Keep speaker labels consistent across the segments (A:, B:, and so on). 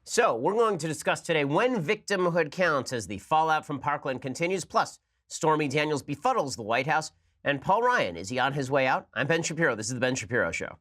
A: So we're going to discuss today when victimhood counts as the fallout from Parkland continues, plus Stormy Daniels befuddles the White House, and Paul Ryan, is he on his way out? I'm Ben Shapiro. This is The Ben Shapiro Show.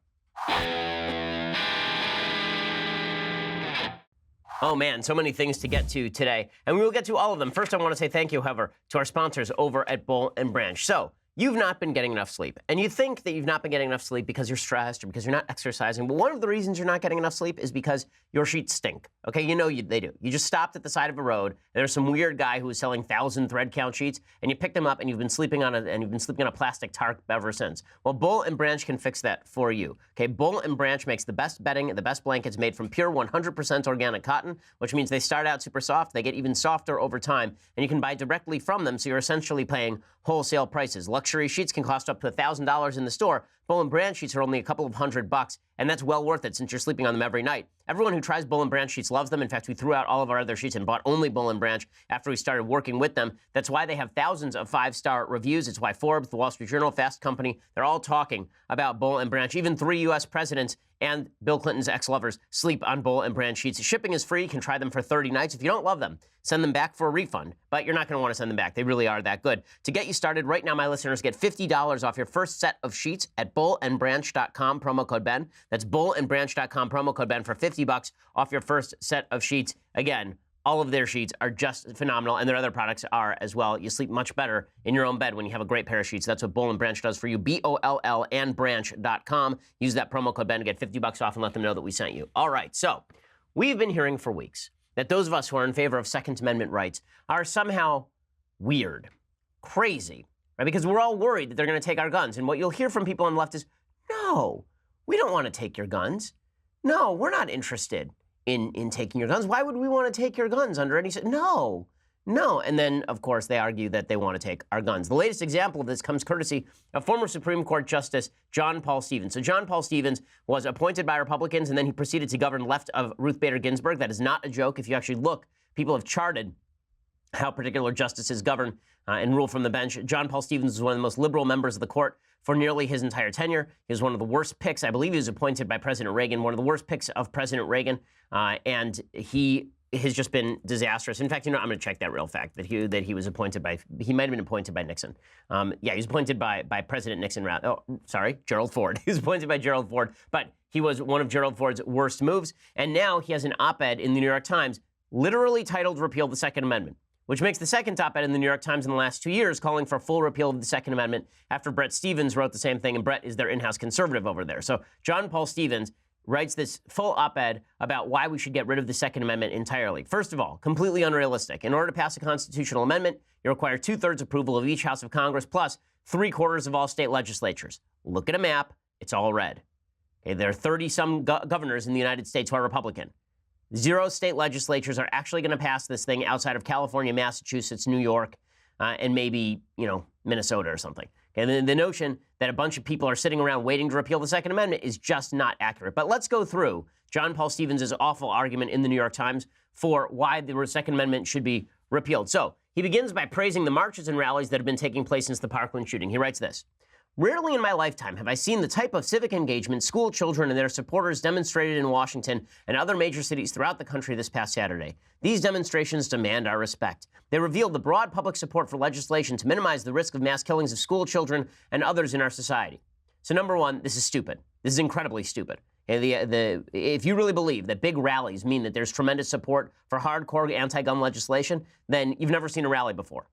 A: Oh man, so many things to get to today, and we will get to all of them. First, I want to say thank you, however, to our sponsors over at Boll & Branch. So, you've not been getting enough sleep, and you think that you've not been getting enough sleep because you're stressed or because you're not exercising, but one of the reasons you're not getting enough sleep is because your sheets stink. Okay, you know they do. You just stopped at the side of a road, and there's some weird guy who was selling 1,000 thread count sheets, and you picked them up, and you've been sleeping on a plastic tarp ever since. Well, Boll & Branch can fix that for you. Okay, Boll & Branch makes the best bedding and the best blankets made from pure 100% organic cotton, which means they start out super soft, they get even softer over time, and you can buy directly from them, so you're essentially paying wholesale prices. Luxury sheets can cost up to $1,000 in the store. Boll & Branch sheets are only a couple of $100, and that's well worth it since you're sleeping on them every night. Everyone who tries Boll & Branch sheets loves them. In fact, we threw out all of our other sheets and bought only Boll & Branch after we started working with them. That's why they have thousands of 5-star reviews. It's why Forbes, The Wall Street Journal, Fast Company, they're all talking about Boll & Branch. Even 3 U.S. presidents and Bill Clinton's ex-lovers sleep on Boll & Branch sheets. Shipping is free. You can try them for 30 nights. If you don't love them, send them back for a refund. But you're not going to want to send them back. They really are that good. To get you started, right now, my listeners get $50 off your first set of sheets at bullandbranch.com, promo code Ben. That's bullandbranch.com, promo code Ben for $50 off your first set of sheets. Again, all of their sheets are just phenomenal, and their other products are as well. You sleep much better in your own bed when you have a great pair of sheets. That's what Boll & Branch does for you. BOLL and branch.com. Use that promo code Ben to get $50 off and let them know that we sent you. All right, so we've been hearing for weeks that those of us who are in favor of Second Amendment rights are somehow weird, crazy, right? Because we're all worried that they're going to take our guns. And what you'll hear from people on the left is, no, we don't want to take your guns. No, we're not interested in taking your guns. Why would we want to take your guns under any... No. And then, of course, they argue that they want to take our guns. The latest example of this comes courtesy of former Supreme Court Justice John Paul Stevens. So John Paul Stevens was appointed by Republicans, and then he proceeded to govern left of Ruth Bader Ginsburg. That is not a joke. If you actually look, people have charted how particular justices govern and rule from the bench. John Paul Stevens was one of the most liberal members of the court for nearly his entire tenure. He was one of the worst picks. I believe he was appointed by President Reagan, one of the worst picks of President Reagan, and he has just been disastrous. In fact, I'm going to check that real fact, that he was appointed by, he might have been appointed by Nixon. He was appointed by President Nixon. Gerald Ford. He was appointed by Gerald Ford, but he was one of Gerald Ford's worst moves, and now he has an op-ed in the New York Times literally titled Repeal the Second Amendment, which makes the second op-ed in the New York Times in the last 2 years calling for full repeal of the Second Amendment after Bret Stephens wrote the same thing, and Bret is their in-house conservative over there. So John Paul Stevens writes this full op-ed about why we should get rid of the Second Amendment entirely. First of all, completely unrealistic. In order to pass a constitutional amendment, you require 2/3 approval of each House of Congress plus 3/4 of all state legislatures. Look at a map. It's all red. Okay, there are 30-some governors in the United States who are Republican. 0 state legislatures are actually going to pass this thing outside of California, Massachusetts, New York, and maybe, Minnesota or something. And the notion that a bunch of people are sitting around waiting to repeal the Second Amendment is just not accurate. But let's go through John Paul Stevens' awful argument in the New York Times for why the Second Amendment should be repealed. So he begins by praising the marches and rallies that have been taking place since the Parkland shooting. He writes this: "Rarely in my lifetime have I seen the type of civic engagement school children and their supporters demonstrated in Washington and other major cities throughout the country this past Saturday. These demonstrations demand our respect. They reveal the broad public support for legislation to minimize the risk of mass killings of school children and others in our society." So number one, this is stupid. This is incredibly stupid. If you really believe that big rallies mean that there's tremendous support for hardcore anti-gun legislation, then you've never seen a rally before.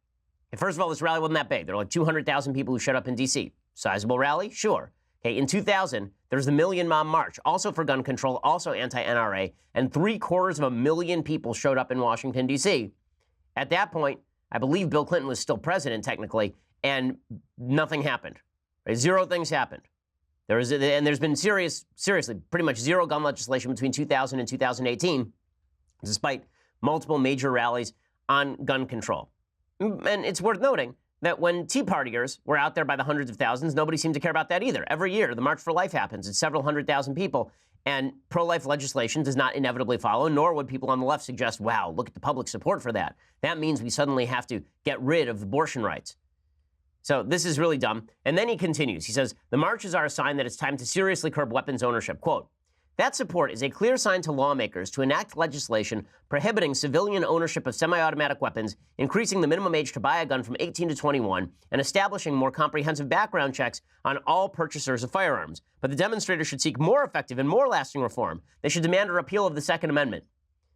A: First of all, this rally wasn't that big. There were like 200,000 people who showed up in D.C. Sizable rally? Sure. Okay, in 2000, there was the Million Mom March, also for gun control, also anti-NRA, and 750,000 people showed up in Washington, D.C. At that point, I believe Bill Clinton was still president, technically, and nothing happened. Right? 0 things happened. There's been seriously, pretty much 0 gun legislation between 2000 and 2018, despite multiple major rallies on gun control. And it's worth noting that when Tea Partiers were out there by the hundreds of thousands, nobody seemed to care about that either. Every year, the March for Life happens. It's several 100,000 people, and pro-life legislation does not inevitably follow, nor would people on the left suggest, wow, look at the public support for that. That means we suddenly have to get rid of abortion rights. So this is really dumb. And then he continues. He says, "The marches are a sign that it's time to seriously curb weapons ownership." Quote, That support is a clear sign to lawmakers to enact legislation prohibiting civilian ownership of semi-automatic weapons, increasing the minimum age to buy a gun from 18 to 21, and establishing more comprehensive background checks on all purchasers of firearms. But the demonstrators should seek more effective and more lasting reform. They should demand a repeal of the Second Amendment.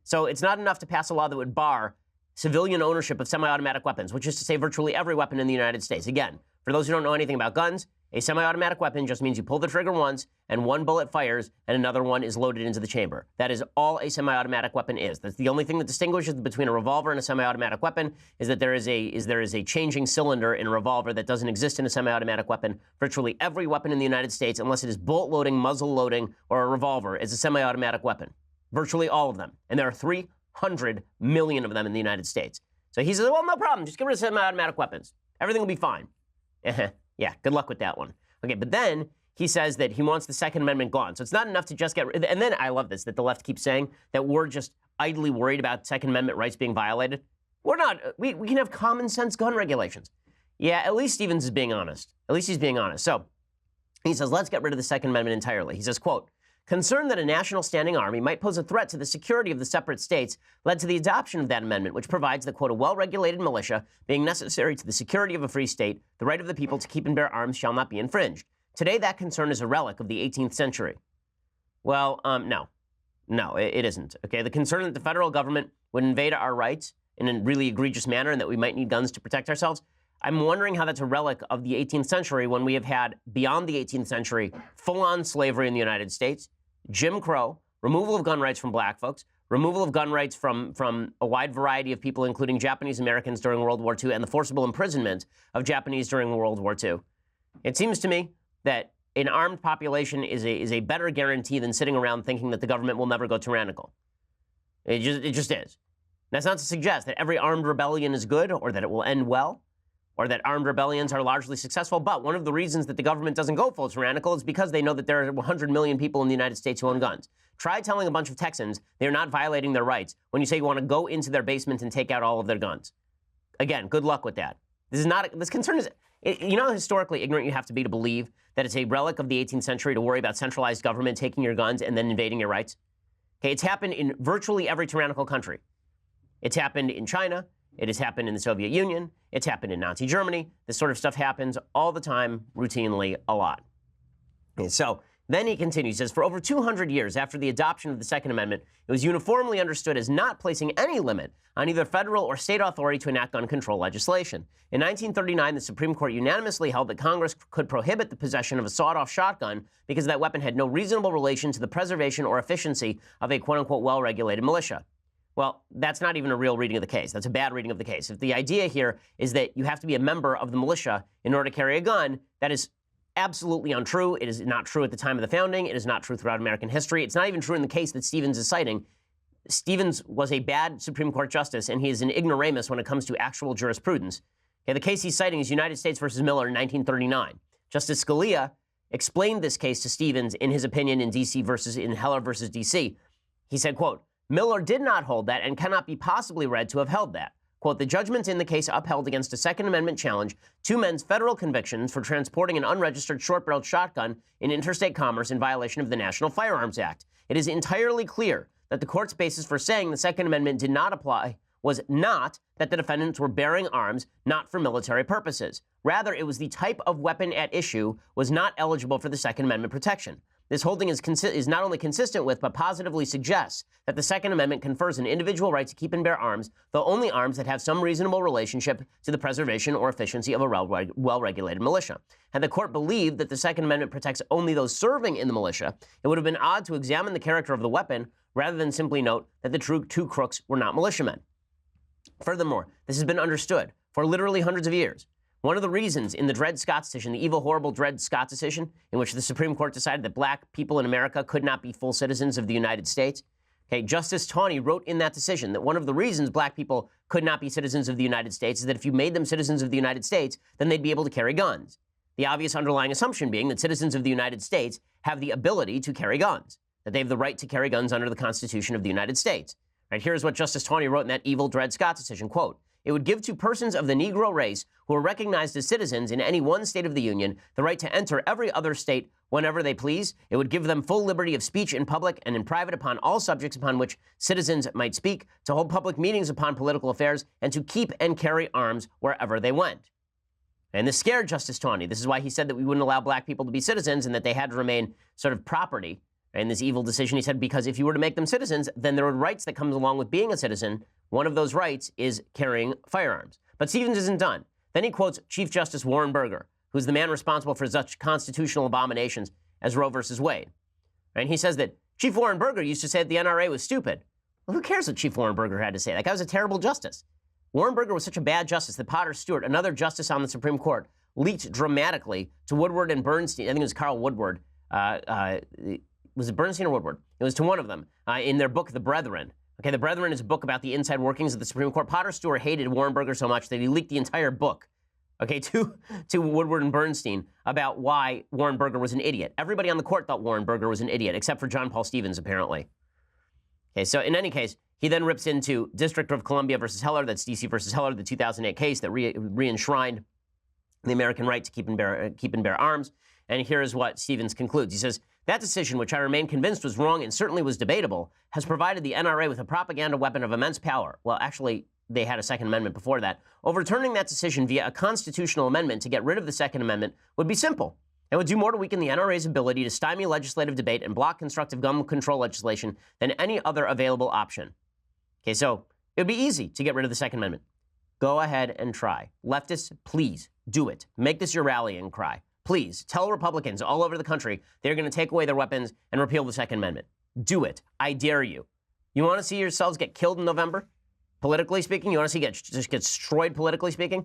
A: So it's not enough to pass a law that would bar civilian ownership of semi-automatic weapons, which is to say virtually every weapon in the United States. Again, for those who don't know anything about guns, a semi-automatic weapon just means you pull the trigger once and one bullet fires and another one is loaded into the chamber. That is all a semi-automatic weapon is. That's the only thing that distinguishes between a revolver and a semi-automatic weapon is that there is a changing cylinder in a revolver that doesn't exist in a semi-automatic weapon. Virtually every weapon in the United States, unless it is bullet loading, muzzle loading, or a revolver, is a semi-automatic weapon. Virtually all of them. And there are 300 million of them in the United States. So he says, well, no problem. Just get rid of semi-automatic weapons. Everything will be fine. Yeah, good luck with that one. Okay, but then he says that he wants the Second Amendment gone. So it's not enough to just get rid. And then I love this, that the left keeps saying that we're just idly worried about Second Amendment rights being violated. We're not. We can have common sense gun regulations. Yeah, at least Stevens is being honest. At least he's being honest. So he says, let's get rid of the Second Amendment entirely. He says, quote, concern that a national standing army might pose a threat to the security of the separate states led to the adoption of that amendment, which provides that, quote, a well-regulated militia being necessary to the security of a free state, the right of the people to keep and bear arms shall not be infringed. Today, that concern is a relic of the 18th century. Well, no, it isn't. Okay, the concern that the federal government would invade our rights in a really egregious manner and that we might need guns to protect ourselves, I'm wondering how that's a relic of the 18th century when we have had, beyond the 18th century, full-on slavery in the United States, Jim Crow, removal of gun rights from black folks, removal of gun rights from a wide variety of people, including Japanese Americans during World War II, and the forcible imprisonment of Japanese during World War II. It seems to me that an armed population is a better guarantee than sitting around thinking that the government will never go tyrannical. It just is. That's not to suggest that every armed rebellion is good or that it will end well, or that armed rebellions are largely successful. But one of the reasons that the government doesn't go full tyrannical is because they know that there are 100 million people in the United States who own guns. Try telling a bunch of Texans they're not violating their rights when you say you want to go into their basement and take out all of their guns. Again, good luck with that. This concern is, you know how historically ignorant you have to be to believe that it's a relic of the 18th century to worry about centralized government taking your guns and then invading your rights? Okay, it's happened in virtually every tyrannical country. It's happened in China. It has happened in the Soviet Union. It's happened in Nazi Germany. This sort of stuff happens all the time, routinely, a lot. Okay, so then he continues, he says, for over 200 years after the adoption of the Second Amendment, it was uniformly understood as not placing any limit on either federal or state authority to enact gun control legislation. In 1939, the Supreme Court unanimously held that Congress could prohibit the possession of a sawed-off shotgun because that weapon had no reasonable relation to the preservation or efficiency of a quote-unquote well-regulated militia. Well, that's not even a real reading of the case. That's a bad reading of the case. If the idea here is that you have to be a member of the militia in order to carry a gun, that is absolutely untrue. It is not true at the time of the founding. It is not true throughout American history. It's not even true in the case that Stevens is citing. Stevens was a bad Supreme Court justice, and he is an ignoramus when it comes to actual jurisprudence. Okay, the case he's citing is United States versus Miller in 1939. Justice Scalia explained this case to Stevens in his opinion in Heller versus D.C. He said, quote, Miller did not hold that and cannot be possibly read to have held that. Quote, the judgment in the case upheld against a Second Amendment challenge two men's federal convictions for transporting an unregistered short-barreled shotgun in interstate commerce in violation of the National Firearms Act. It is entirely clear that the court's basis for saying the Second Amendment did not apply was not that the defendants were bearing arms not for military purposes. Rather, it was the type of weapon at issue was not eligible for the Second Amendment protection. This holding is not only consistent with, but positively suggests that the Second Amendment confers an individual right to keep and bear arms, though only arms that have some reasonable relationship to the preservation or efficiency of a well-regulated militia. Had the court believed that the Second Amendment protects only those serving in the militia, it would have been odd to examine the character of the weapon rather than simply note that the two crooks were not militiamen. Furthermore, this has been understood for literally hundreds of years. One of the reasons in the Dred Scott decision, the evil, horrible Dred Scott decision, in which the Supreme Court decided that black people in America could not be full citizens of the United States, okay, Justice Taney wrote in that decision that one of the reasons black people could not be citizens of the United States is that if you made them citizens of the United States, then they'd be able to carry guns. The obvious underlying assumption being that citizens of the United States have the ability to carry guns, that they have the right to carry guns under the Constitution of the United States. Right, here's what Justice Taney wrote in that evil Dred Scott decision, quote, it would give to persons of the Negro race who are recognized as citizens in any one state of the Union the right to enter every other state whenever they please. It would give them full liberty of speech in public and in private upon all subjects upon which citizens might speak, to hold public meetings upon political affairs, and to keep and carry arms wherever they went. And this scared Justice Taney. This is why he said that we wouldn't allow black people to be citizens and that they had to remain sort of property. In this evil decision, he said, because if you were to make them citizens, then there are rights that comes along with being a citizen. One of those rights is carrying firearms. But Stevens isn't done. Then he quotes Chief Justice Warren Burger, who's the man responsible for such constitutional abominations as Roe versus Wade. And he says that Chief Warren Burger used to say that the NRA was stupid. Well, who cares what Chief Warren Burger had to say? That guy was a terrible justice. Warren Burger was such a bad justice that Potter Stewart, another justice on the Supreme Court, leaked dramatically to Woodward and Bernstein. I think it was Carl Woodward. Was it Bernstein or Woodward? It was to one of them in their book, The Brethren. Okay, The Brethren is a book about the inside workings of the Supreme Court. Potter Stewart hated Warren Burger so much that he leaked the entire book, okay, to Woodward and Bernstein about why Warren Burger was an idiot. Everybody on the court thought Warren Burger was an idiot, except for John Paul Stevens, apparently. Okay, so in any case, he then rips into District of Columbia versus Heller, that's D.C. versus Heller, the 2008 case that re-enshrined the American right to keep and bear arms. And here's what Stevens concludes. He says, that decision, which I remain convinced was wrong and certainly was debatable, has provided the NRA with a propaganda weapon of immense power. Well, actually, they had a Second Amendment before that. Overturning that decision via a constitutional amendment to get rid of the Second Amendment would be simple. It would do more to weaken the NRA's ability to stymie legislative debate and block constructive gun control legislation than any other available option. Okay, so it would be easy to get rid of the Second Amendment. Go ahead and try. Leftists, please do it. Make this your rallying cry. Please tell Republicans all over the country they're going to take away their weapons and repeal the Second Amendment. Do it. I dare you. You want to see yourselves get killed in November? Politically speaking? You want to see just get destroyed politically speaking?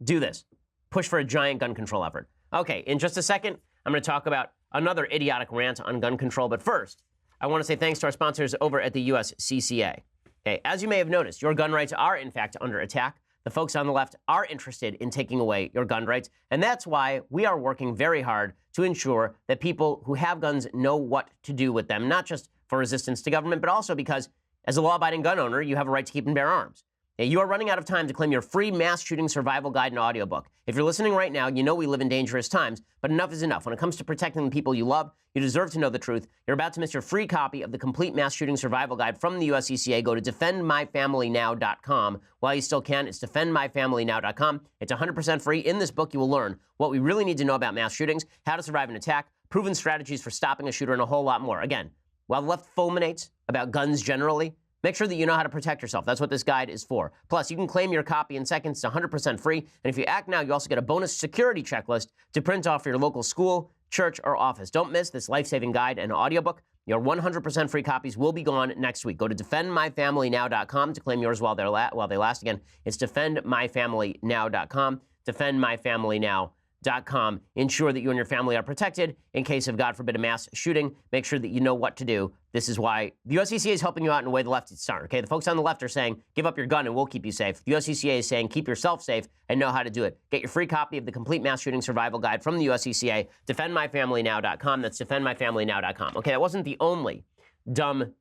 A: Do this. Push for a giant gun control effort. Okay, in just a second, I'm going to talk about another idiotic rant on gun control. But first, I want to say thanks to our sponsors over at the USCCA. Okay, as you may have noticed, your gun rights are, in fact, under attack. The folks on the left are interested in taking away your gun rights, and that's why we are working very hard to ensure that people who have guns know what to do with them, not just for resistance to government, but also because, as a law-abiding gun owner, you have a right to keep and bear arms. You are running out of time to claim your free mass shooting survival guide and audiobook. If you're listening right now, you know we live in dangerous times, but enough is enough. When it comes to protecting the people you love, you deserve to know the truth. You're about to miss your free copy of the complete mass shooting survival guide from the USCCA. Go to defendmyfamilynow.com. While you still can, it's defendmyfamilynow.com. It's 100% free. In this book, you will learn what we really need to know about mass shootings, how to survive an attack, proven strategies for stopping a shooter, and a whole lot more. Again, while the left fulminates about guns generally, make sure that you know how to protect yourself. That's what this guide is for. Plus, you can claim your copy in seconds. It's 100% free. And if you act now, you also get a bonus security checklist to print off for your local school, church, or office. Don't miss this life-saving guide and audiobook. Your 100% free copies will be gone next week. Go to defendmyfamilynow.com to claim yours while they last. Again, it's defendmyfamilynow.com. Defendmyfamilynow.com. Ensure that you and your family are protected in case of, God forbid, a mass shooting. Make sure that you know what to do. This is why the USCCA is helping you out in a way the leftists aren't. Okay, the folks on the left are saying, give up your gun and we'll keep you safe. The USCCA is saying, keep yourself safe and know how to do it. Get your free copy of the complete mass shooting survival guide from the USCCA. Defendmyfamilynow.com. That's defendmyfamilynow.com. Okay, that wasn't the only dumb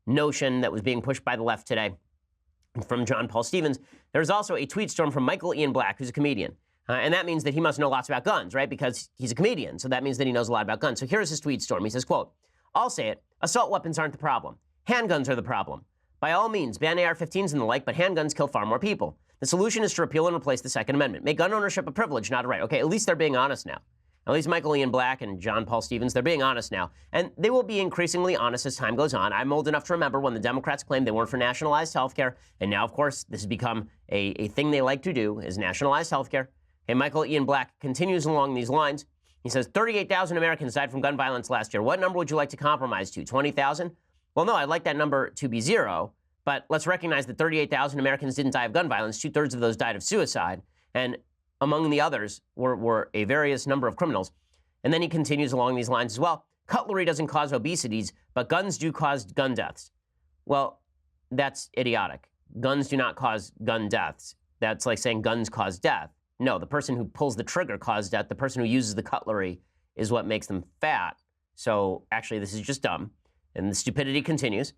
A: notion that was being pushed by the left today from John Paul Stevens. There's also a tweet storm from Michael Ian Black, who's a comedian. And that means that he must know lots about guns, right? Because he's a comedian. So that means that he knows a lot about guns. So here's his tweet storm. He says, quote, I'll say it. Assault weapons aren't the problem. Handguns are the problem. By all means, ban AR-15s and the like, but handguns kill far more people. The solution is to repeal and replace the Second Amendment. Make gun ownership a privilege, not a right. Okay, at least they're being honest now. At least Michael Ian Black and John Paul Stevens, they're being honest now. And they will be increasingly honest as time goes on. I'm old enough to remember when the Democrats claimed they weren't for nationalized health care. And now, of course, this has become a thing they like to do, is nationalized health care. And Michael Ian Black continues along these lines. He says, 38,000 Americans died from gun violence last year. What number would you like to compromise to? 20,000? Well, no, I'd like that number to be 0. But let's recognize that 38,000 Americans didn't die of gun violence. 2/3 of those died of suicide. And among the others were a various number of criminals. And then he continues along these lines as well. Cutlery doesn't cause obesities, but guns do cause gun deaths. Well, that's idiotic. Guns do not cause gun deaths. That's like saying guns cause death. No, the person who pulls the trigger causes death. The person who uses the cutlery is what makes them fat. So actually, this is just dumb. And the stupidity continues.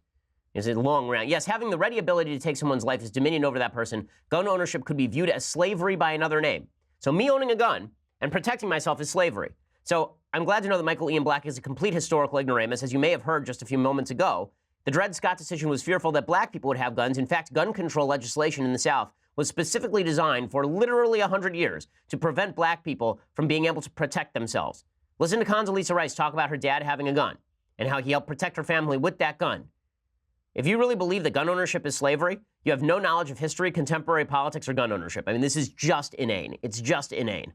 A: Is a long rant. Yes, having the ready ability to take someone's life is dominion over that person. Gun ownership could be viewed as slavery by another name. So me owning a gun and protecting myself is slavery. So I'm glad to know that Michael Ian Black is a complete historical ignoramus. As you may have heard just a few moments ago, the Dred Scott decision was fearful that black people would have guns. In fact, gun control legislation in the South was specifically designed for literally 100 years to prevent black people from being able to protect themselves. Listen to Condoleezza Rice talk about her dad having a gun and how he helped protect her family with that gun. If you really believe that gun ownership is slavery, you have no knowledge of history, contemporary politics, or gun ownership. I mean, this is just inane. It's just inane.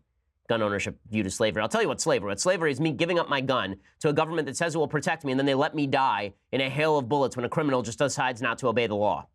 A: Gun ownership viewed as slavery. I'll tell you what's slavery. What slavery is me giving up my gun to a government that says it will protect me, and then they let me die in a hail of bullets when a criminal just decides not to obey the law.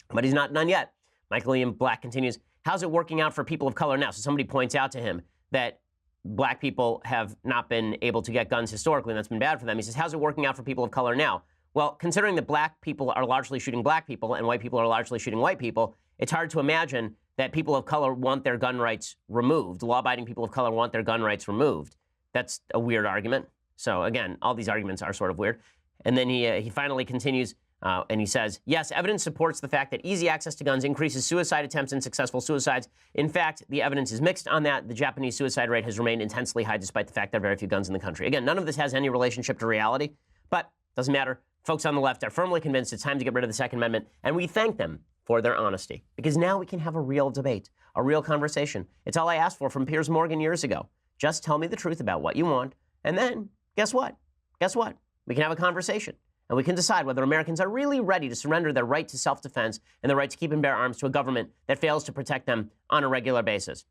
A: But he's not done yet. Michael Ian Black continues, how's it working out for people of color now? So somebody points out to him that black people have not been able to get guns historically, and that's been bad for them. He says, how's it working out for people of color now? Well, considering that black people are largely shooting black people and white people are largely shooting white people, it's hard to imagine that people of color want their gun rights removed. Law-abiding people of color want their gun rights removed. That's a weird argument. So again, all these arguments are sort of weird. And then he finally continues and he says, yes, evidence supports the fact that easy access to guns increases suicide attempts and successful suicides. In fact, the evidence is mixed on that. The Japanese suicide rate has remained intensely high despite the fact there are very few guns in the country. Again, none of this has any relationship to reality, but doesn't matter. Folks on the left are firmly convinced it's time to get rid of the Second Amendment, and we thank them for their honesty, because now we can have a real debate, a real conversation. It's all I asked for from Piers Morgan years ago. Just tell me the truth about what you want, and then, guess what? Guess what? We can have a conversation, and we can decide whether Americans are really ready to surrender their right to self-defense and the right to keep and bear arms to a government that fails to protect them on a regular basis.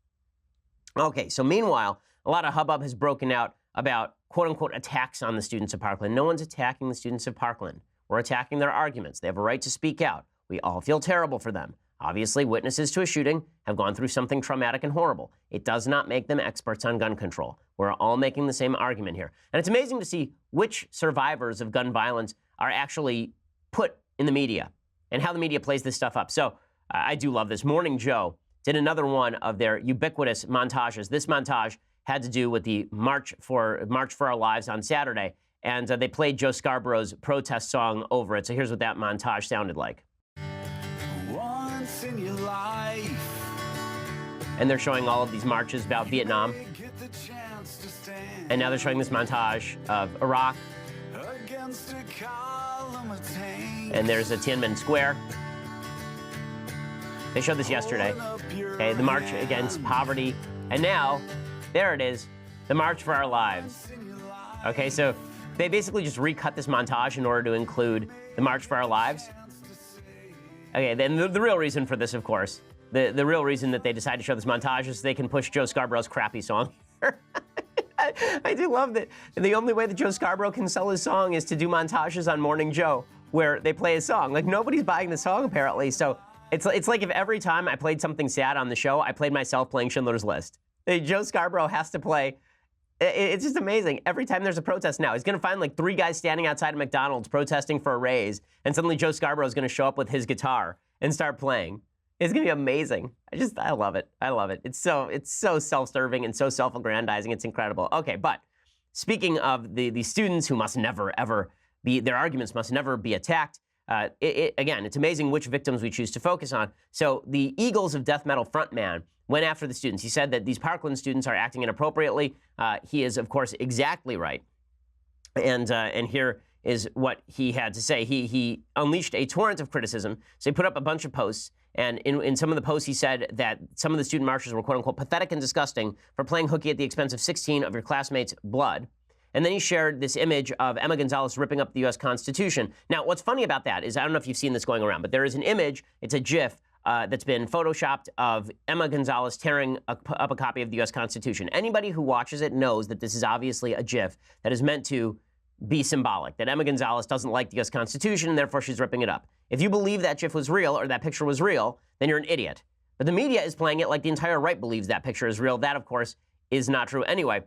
A: Okay, so meanwhile, a lot of hubbub has broken out about quote-unquote attacks on the students of Parkland. No one's attacking the students of Parkland. We're attacking their arguments. They have a right to speak out. We all feel terrible for them. Obviously, witnesses to a shooting have gone through something traumatic and horrible. It does not make them experts on gun control. We're all making the same argument here. And it's amazing to see which survivors of gun violence are actually put in the media and how the media plays this stuff up. So I do love this. Morning Joe did another one of their ubiquitous montages. This montage had to do with the March for Our Lives on Saturday, and they played Joe Scarborough's protest song over it. So here's what that montage sounded like. Once in your life. And they're showing all of these marches about Vietnam. And now they're showing this montage of Iraq. And there's a Tiananmen Square. They showed this yesterday. Okay, the march against poverty. And now, there it is, the March for Our Lives. Okay, so they basically just recut this montage in order to include the March for Our Lives. Okay, then the real reason for this, of course, the real reason that they decided to show this montage is so they can push Joe Scarborough's crappy song. I do love that. And the only way that Joe Scarborough can sell his song is to do montages on Morning Joe where they play his song. Like, nobody's buying the song, apparently. So it's like if every time I played something sad on the show, I played myself playing Schindler's List. Joe Scarborough has to play. It's just amazing. Every time there's a protest now, he's going to find like 3 guys standing outside of McDonald's protesting for a raise, and suddenly Joe Scarborough is going to show up with his guitar and start playing. It's going to be amazing. I love it. I love it. It's so self-serving and so self-aggrandizing. It's incredible. Okay, but speaking of the students who must never, ever be, their arguments must never be attacked, again, it's amazing which victims we choose to focus on. So the Eagles of Death Metal frontman went after the students. He said that these Parkland students are acting inappropriately. He is, of course, exactly right. And here is what he had to say. He unleashed a torrent of criticism. So he put up a bunch of posts. And in some of the posts, he said that some of the student marchers were, quote unquote, pathetic and disgusting for playing hooky at the expense of 16 of your classmates' blood. And then he shared this image of Emma Gonzalez ripping up the U.S. Constitution. Now, what's funny about that is, I don't know if you've seen this going around, but there is an image, it's a GIF, that's been photoshopped of Emma Gonzalez tearing up a copy of the U.S. Constitution. Anybody who watches it knows that this is obviously a GIF that is meant to be symbolic, that Emma Gonzalez doesn't like the U.S. Constitution and therefore she's ripping it up. If you believe that GIF was real or that picture was real, then you're an idiot. But the media is playing it like the entire right believes that picture is real. That, of course, is not true. Anyway,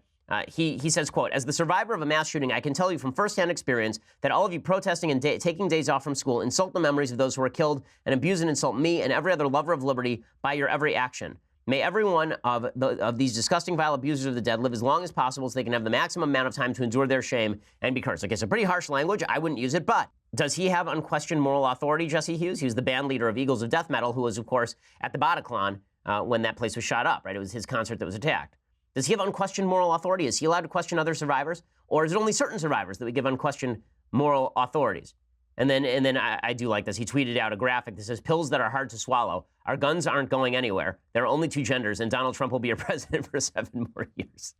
A: he says, quote, as the survivor of a mass shooting, I can tell you from firsthand experience that all of you protesting and taking days off from school insult the memories of those who were killed and abuse and insult me and every other lover of liberty by your every action. May every one of these disgusting, vile abusers of the dead live as long as possible so they can have the maximum amount of time to endure their shame and be cursed. Okay, so pretty harsh language. I wouldn't use it, but Does he have unquestioned moral authority, Jesse Hughes? He was the band leader of Eagles of Death Metal, who was, of course, at the Bataclan when that place was shot up, right? It was his concert that was attacked. Does he have unquestioned moral authority? Is he allowed to question other survivors? Or is it only certain survivors that we give unquestioned moral authorities? And then I do like this. He tweeted out a graphic that says, pills that are hard to swallow. Our guns aren't going anywhere. There are only two genders, and Donald Trump will be your president for 7 more years.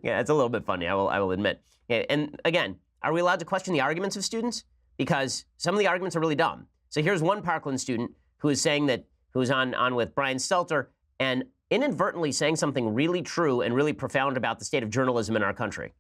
A: Yeah, it's a little bit funny, I will admit. Yeah, and again, are we allowed to question the arguments of students? Because some of the arguments are really dumb. So here's one Parkland student who is saying that, who's on with Brian Stelter, and inadvertently saying something really true and really profound about the state of journalism in our country.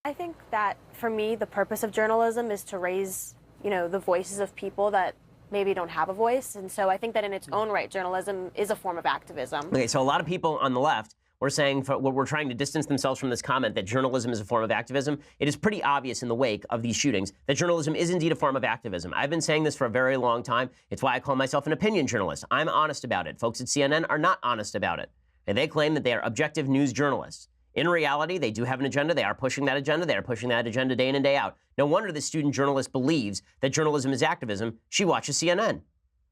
B: I think that, for me, the purpose of journalism is to raise, the voices of people that maybe don't have a voice. And so I think that in its own right, journalism is a form of activism.
A: Okay, so a lot of people on the left were saying, we're trying to distance themselves from this comment that journalism is a form of activism. It is pretty obvious in the wake of these shootings that journalism is indeed a form of activism. I've been saying this for a very long time. It's why I call myself an opinion journalist. I'm honest about it. Folks at CNN are not honest about it. And they claim that they are objective news journalists. In reality, they do have an agenda. They are pushing that agenda. They are pushing that agenda day in and day out. No wonder the student journalist believes that journalism is activism. She watches CNN.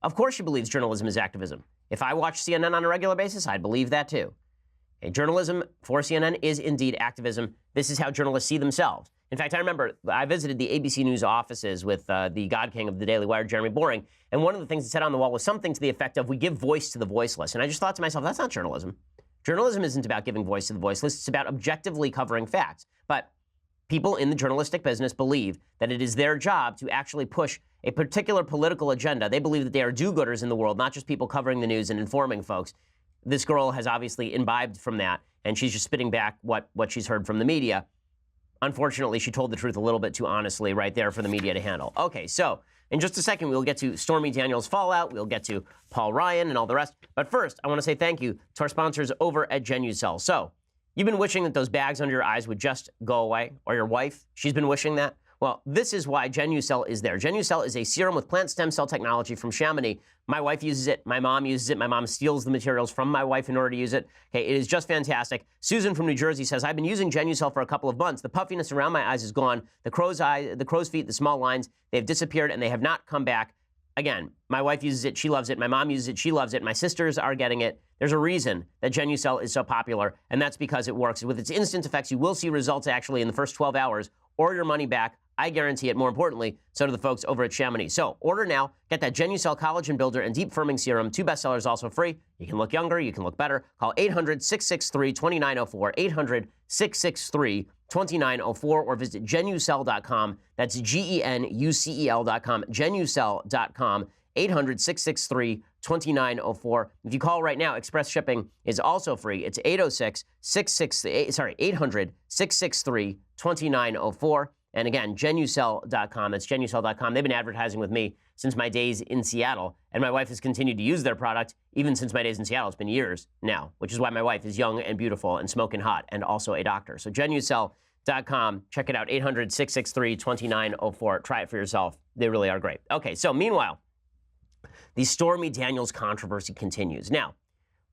A: Of course she believes journalism is activism. If I watch CNN on a regular basis, I'd believe that too. Okay, journalism for CNN is indeed activism. This is how journalists see themselves. In fact, I remember I visited the ABC News offices with the God King of the Daily Wire, Jeremy Boring, and one of the things that said on the wall was something to the effect of, we give voice to the voiceless. And I just thought to myself, that's not journalism. Journalism isn't about giving voice to the voiceless. It's about objectively covering facts. But people in the journalistic business believe that it is their job to actually push a particular political agenda. They believe that they are do-gooders in the world, not just people covering the news and informing folks. This girl has obviously imbibed from that, and she's just spitting back what she's heard from the media. Unfortunately, she told the truth a little bit too honestly right there for the media to handle. Okay, so in just a second, we'll get to Stormy Daniels' fallout. We'll get to Paul Ryan and all the rest. But first, I want to say thank you to our sponsors over at Genucel. So you've been wishing that those bags under your eyes would just go away, or your wife, she's been wishing that. Well, this is why Genucel is there. Genucel is a serum with plant stem cell technology from Chamonix. My wife uses it. My mom uses it. My mom steals the materials from my wife in order to use it. Okay, it is just fantastic. Susan from New Jersey says, I've been using Genucel for a couple of months. The puffiness around my eyes is gone. The crow's feet, the small lines, they've disappeared and they have not come back. Again, my wife uses it. She loves it. My mom uses it. She loves it. My sisters are getting it. There's a reason that Genucel is so popular, and that's because it works. With its instant effects, you will see results actually in the first 12 hours or your money back. I guarantee it. More importantly, so do the folks over at Chamonix. So order now. Get that Genucel Collagen Builder and Deep Firming Serum. 2 bestsellers also free. You can look younger. You can look better. Call 800-663-2904. 800-663-2904 or visit Genucel.com. That's Genucel.com. Genucel.com. 800-663-2904. If you call right now, express shipping is also free. It's 800-663-2904. And again, Genucel.com. That's Genucel.com. They've been advertising with me since my days in Seattle, and my wife has continued to use their product even since my days in Seattle. It's been years now, which is why my wife is young and beautiful and smoking hot and also a doctor. So Genucel.com. Check it out, 800-663-2904. Try it for yourself. They really are great. Okay, so meanwhile, the Stormy Daniels controversy continues. Now,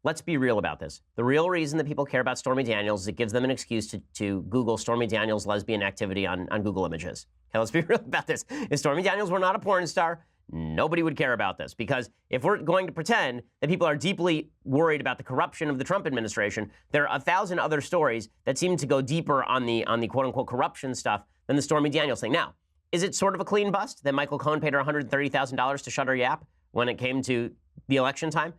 A: let's be real about this. The real reason that people care about Stormy Daniels is it gives them an excuse to Google Stormy Daniels lesbian activity on Google Images. Okay, let's be real about this. If Stormy Daniels were not a porn star, nobody would care about this. Because if we're going to pretend that people are deeply worried about the corruption of the Trump administration, there are 1,000 other stories that seem to go deeper on the quote-unquote corruption stuff than the Stormy Daniels thing. Now, is it sort of a clean bust that Michael Cohen paid her $130,000 to shut her yap when it came to the election time?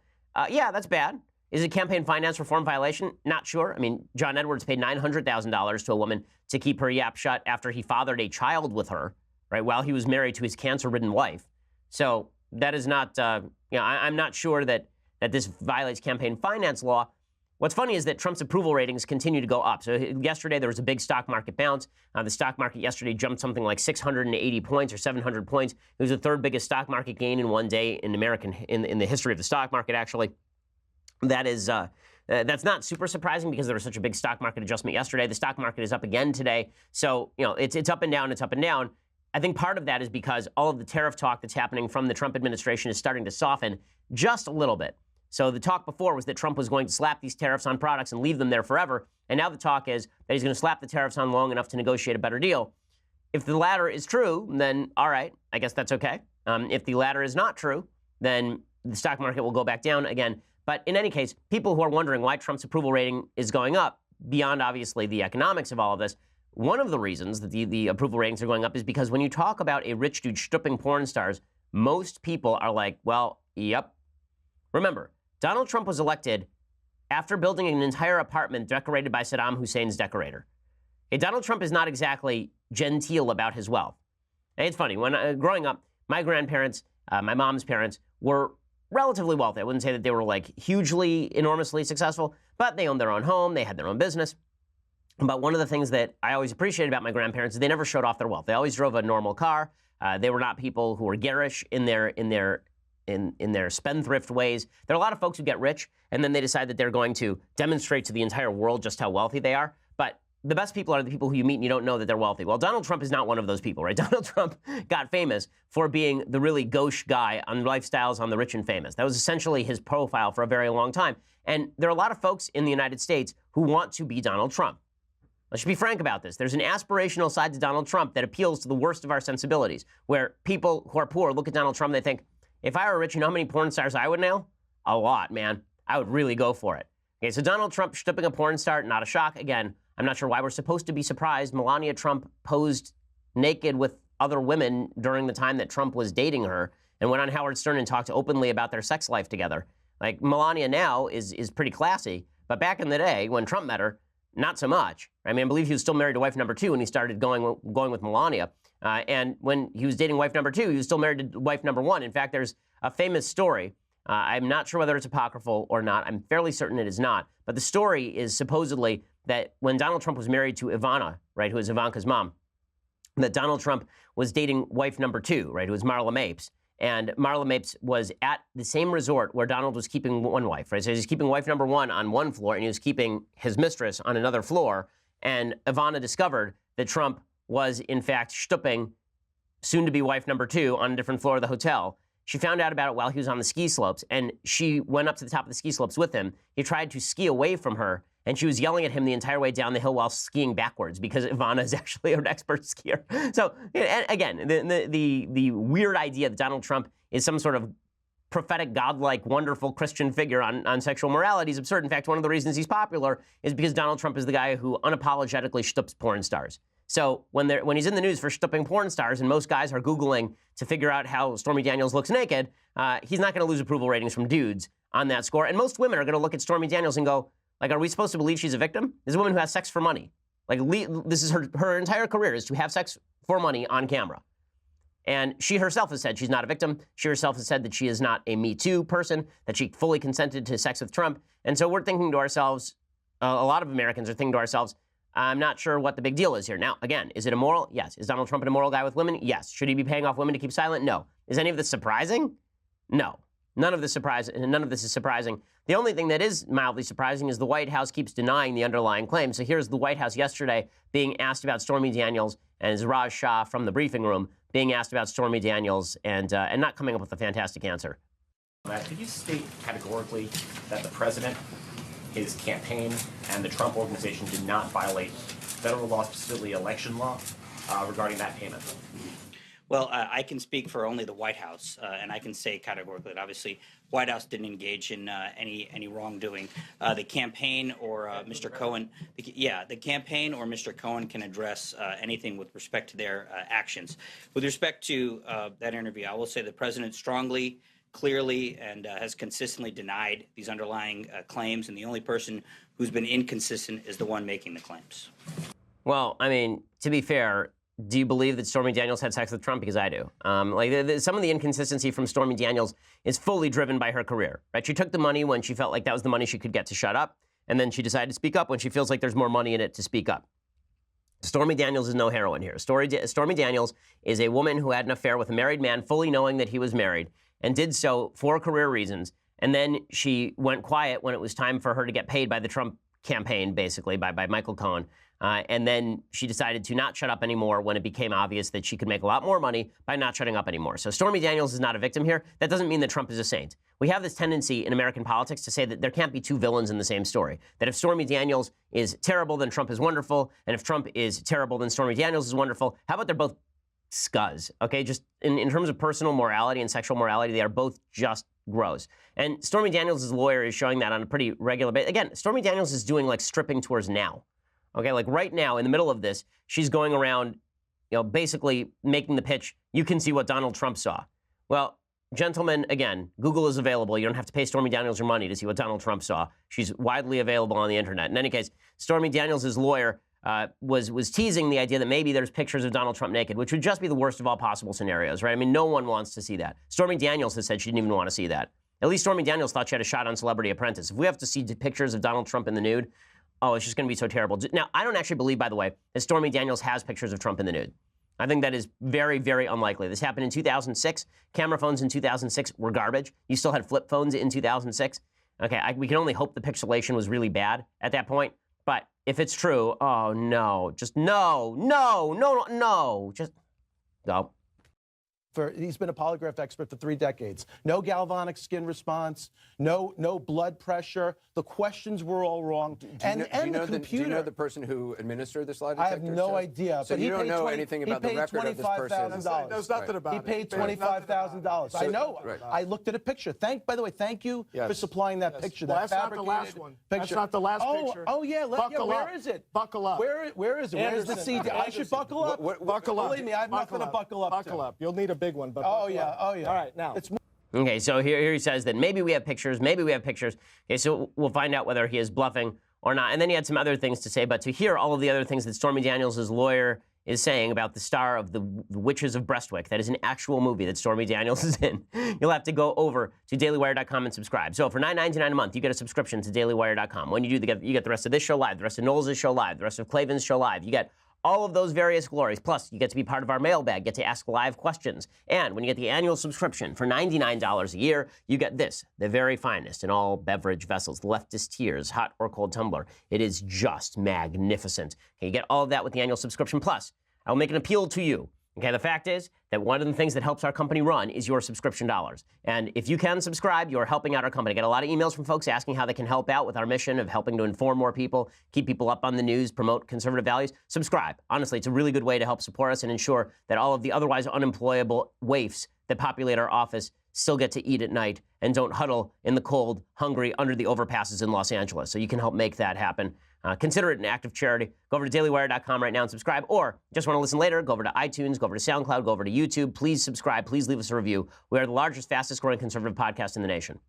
A: Yeah, that's bad. Is it campaign finance reform violation? Not sure. I mean, John Edwards paid $900,000 to a woman to keep her yap shut after he fathered a child with her, right, while he was married to his cancer-ridden wife. So that is not, I'm not sure that this violates campaign finance law. What's funny is that Trump's approval ratings continue to go up. So yesterday there was a big stock market bounce. The stock market yesterday jumped something like 680 points or 700 points. It was the third biggest stock market gain in one day in the history of the stock market, actually. That is, that's not super surprising because there was such a big stock market adjustment yesterday. The stock market is up again today. So, it's up and down, it's up and down. I think part of that is because all of the tariff talk that's happening from the Trump administration is starting to soften just a little bit. So the talk before was that Trump was going to slap these tariffs on products and leave them there forever. And now the talk is that he's going to slap the tariffs on long enough to negotiate a better deal. if the latter is true, then all right, I guess that's okay. If the latter is not true, then the stock market will go back down again. But in any case, people who are wondering why Trump's approval rating is going up, beyond obviously the economics of all of this, one of the reasons that the approval ratings are going up is because when you talk about a rich dude stripping porn stars, most people are like, well, yep. Remember, Donald Trump was elected after building an entire apartment decorated by Saddam Hussein's decorator. Hey, Donald Trump is not exactly genteel about his wealth. And it's funny, when growing up, my grandparents, my mom's parents, were relatively wealthy. I wouldn't say that they were like hugely, enormously successful, but they owned their own home, they had their own business. But one of the things that I always appreciated about my grandparents is they never showed off their wealth. They always drove a normal car. They were not people who were garish in their spendthrift ways. There are a lot of folks who get rich and then they decide that they're going to demonstrate to the entire world just how wealthy they are. But the best people are the people who you meet and you don't know that they're wealthy. Well, Donald Trump is not one of those people, right? Donald Trump got famous for being the really gauche guy on Lifestyles on the Rich and Famous. That was essentially his profile for a very long time. And there are a lot of folks in the United States who want to be Donald Trump. Let's be frank about this. There's an aspirational side to Donald Trump that appeals to the worst of our sensibilities, where people who are poor look at Donald Trump and they think, if I were rich, you know how many porn stars I would nail? A lot, man. I would really go for it. Okay, so Donald Trump stripping a porn star, not a shock. Again, I'm not sure why we're supposed to be surprised. Melania Trump posed naked with other women during the time that Trump was dating her and went on Howard Stern and talked openly about their sex life together. Like, Melania now is pretty classy, but back in the day when Trump met her, not so much. I mean, I believe he was still married to wife number 2 when he started going with Melania. And when he was dating wife number 2, he was still married to wife number 1. In fact, there's a famous story. I'm not sure whether it's apocryphal or not. I'm fairly certain it is not. But the story is supposedly that when Donald Trump was married to Ivana, right, who is Ivanka's mom, that Donald Trump was dating wife number 2, right, who was Marla Mapes. And Marla Mapes was at the same resort where Donald was keeping one wife, right? So he's keeping wife number 1 on one floor, and he was keeping his mistress on another floor. And Ivana discovered that Trump was, in fact, stooping soon-to-be wife number 2 on a different floor of the hotel. She found out about it while he was on the ski slopes, and she went up to the top of the ski slopes with him. He tried to ski away from her, and she was yelling at him the entire way down the hill while skiing backwards because Ivana is actually an expert skier. So, and again, the weird idea that Donald Trump is some sort of prophetic, godlike, wonderful Christian figure on sexual morality is absurd. In fact, one of the reasons he's popular is because Donald Trump is the guy who unapologetically stoops porn stars. So when he's in the news for stooping porn stars, and most guys are Googling to figure out how Stormy Daniels looks naked, he's not going to lose approval ratings from dudes on that score. And most women are going to look at Stormy Daniels and go, like, are we supposed to believe she's a victim? This is a woman who has sex for money. Like, this is her entire career is to have sex for money on camera. And she herself has said she's not a victim. She herself has said that she is not a Me Too person, that she fully consented to sex with Trump. And so we're thinking to ourselves, a lot of Americans are thinking to ourselves, I'm not sure what the big deal is here. Now, again, is it immoral? Yes. Is Donald Trump an immoral guy with women? Yes. Should he be paying off women to keep silent? No. Is any of this surprising? No. None of this is surprising. The only thing that is mildly surprising is the White House keeps denying the underlying claim. So here's the White House yesterday being asked about Stormy Daniels, and Raj Shah from the briefing room being asked about Stormy Daniels and not coming up with a fantastic answer.
C: Could you state categorically that the president, his campaign, and the Trump organization did not violate federal law, specifically election law, regarding that payment?
D: Well, I can speak for only the White House, and I can say categorically that obviously White House didn't engage in any wrongdoing. The campaign or Mr. Cohen, the campaign or Mr. Cohen can address anything with respect to their actions. With respect to that interview, I will say the president strongly, clearly, and has consistently denied these underlying claims, and the only person who's been inconsistent is the one making the claims.
A: Well, I mean, to be fair, do you believe that Stormy Daniels had sex with Trump? Because I do. Some of the inconsistency from Stormy Daniels is fully driven by her career, right? She took the money when she felt like that was the money she could get to shut up, and then she decided to speak up when she feels like there's more money in it to speak up. Stormy Daniels is no heroine here. Stormy Daniels is a woman who had an affair with a married man, fully knowing that he was married, and did so for career reasons. And then she went quiet when it was time for her to get paid by the Trump campaign, basically, by Michael Cohen. And then she decided to not shut up anymore when it became obvious that she could make a lot more money by not shutting up anymore. So Stormy Daniels is not a victim here. That doesn't mean that Trump is a saint. We have this tendency in American politics to say that there can't be two villains in the same story. That if Stormy Daniels is terrible, then Trump is wonderful. And if Trump is terrible, then Stormy Daniels is wonderful. How about they're both scuzz? Okay, just in terms of personal morality and sexual morality, they are both just gross. And Stormy Daniels' lawyer is showing that on a pretty regular basis. Again, Stormy Daniels is doing like stripping tours now. Okay, like right now in the middle of this, she's going around, basically making the pitch, you can see what Donald Trump saw. Well, gentlemen, again, Google is available. You don't have to pay Stormy Daniels your money to see what Donald Trump saw. She's widely available on the internet. In any case, Stormy Daniels' lawyer was teasing the idea that maybe there's pictures of Donald Trump naked, which would just be the worst of all possible scenarios, right? I mean, no one wants to see that. Stormy Daniels has said she didn't even want to see that. At least Stormy Daniels thought she had a shot on Celebrity Apprentice. If we have to see pictures of Donald Trump in the nude, oh, it's just going to be so terrible. Now, I don't actually believe, by the way, that Stormy Daniels has pictures of Trump in the nude. I think that is very, very unlikely. This happened in 2006. Camera phones in 2006 were garbage. You still had flip phones in 2006. Okay, we can only hope the pixelation was really bad at that point. But if it's true, oh, no. Just no. Just no.
E: He's been a polygraph expert for 3 decades. No galvanic skin response, no blood pressure. The questions were all wrong.
F: Do you know the person who administered this lie detector?
E: I have no idea.
F: So
E: but
F: you don't know anything about the record of this person?
E: There's nothing about it. He paid $25,000. I know.
F: Right.
E: I looked at a picture. By the way, thank you for supplying that picture.
G: Well,
E: that
G: that's not the last one. That's not the last picture.
E: Oh yeah.
G: Buckle up.
E: Where is it?
G: Buckle up.
E: Where is it? Where's the CD? I should buckle up.
G: Buckle up.
E: Believe me, I have nothing to buckle up.
G: Buckle up. You'll need a big one. But
E: Oh yeah.
G: All right, now.
A: Okay, so here he says that maybe we have pictures. Okay, so we'll find out whether he is bluffing or not. And then he had some other things to say, but to hear all of the other things that Stormy Daniels' lawyer is saying about the star of the Witches of Brestwick, that is an actual movie that Stormy Daniels is in, you'll have to go over to dailywire.com and subscribe. So for $9.99 a month, you get a subscription to dailywire.com. When you do, you get the rest of this show live, the rest of Knowles' show live, the rest of Klavan's show live. You get all of those various glories. Plus, you get to be part of our mailbag, get to ask live questions. And when you get the annual subscription for $99 a year, you get this, the very finest in all beverage vessels, leftist tears, hot or cold tumbler. It is just magnificent. Okay, you get all of that with the annual subscription. Plus, I'll make an appeal to you. Okay, the fact is that one of the things that helps our company run is your subscription dollars. And if you can subscribe, you're helping out our company. I get a lot of emails from folks asking how they can help out with our mission of helping to inform more people, keep people up on the news, promote conservative values. Subscribe. Honestly, it's a really good way to help support us and ensure that all of the otherwise unemployable waifs that populate our office still get to eat at night and don't huddle in the cold, hungry, under the overpasses in Los Angeles. So you can help make that happen. Consider it an act of charity. Go over to dailywire.com right now and subscribe. Or just want to listen later, go over to iTunes, go over to SoundCloud, go over to YouTube. Please subscribe. Please leave us a review. We are the largest, fastest growing conservative podcast in the nation.